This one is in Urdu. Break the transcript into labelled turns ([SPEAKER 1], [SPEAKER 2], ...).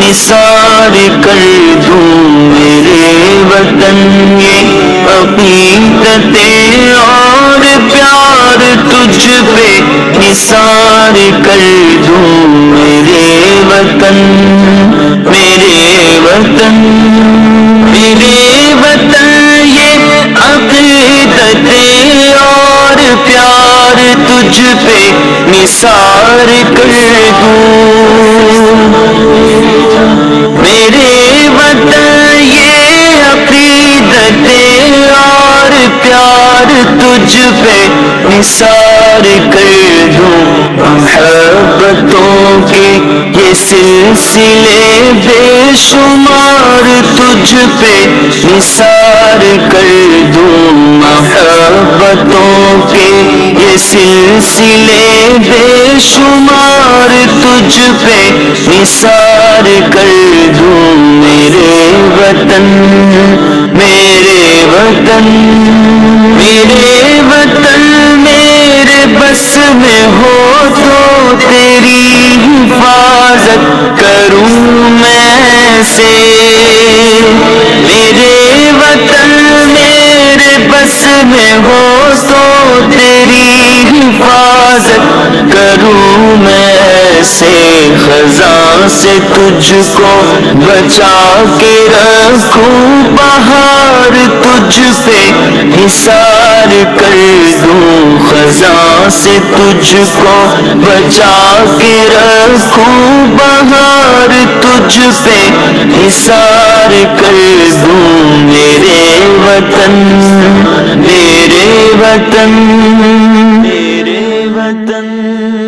[SPEAKER 1] نثار کر دوں میرے وطن یہ عقیدت اور پیار تجھ پہ نثار کر دوں میرے وطن میرے وطن میرے وطن یہ عقیدت اور پیار تجھ پہ نثار کر دوں میرے وطن یہ عقیدت اور پیار تجھ پہ نثار کر دوں محبتوں کے یہ سلسلے بے شمار تجھ پہ نثار کر دوں محبتوں کے یہ سلسلے بے شمار تجھ پہ نثار کر دوں میرے وطن میرے وطن میرے وطن میرے بس میں ہو تو تیری حفاظت کروں میں سے میرے وطن میرے بس میں ہو تو تیری حفاظت کروں میں سے خزاں سے تجھ کو بچا کے رکھوں بہار تجھ پہ نثار کر دوں خزاں سے تجھ کو بچا کے رکھوں بہار تجھ پہ نثار کر دوں میرے وطن میرے وطن میرے وطن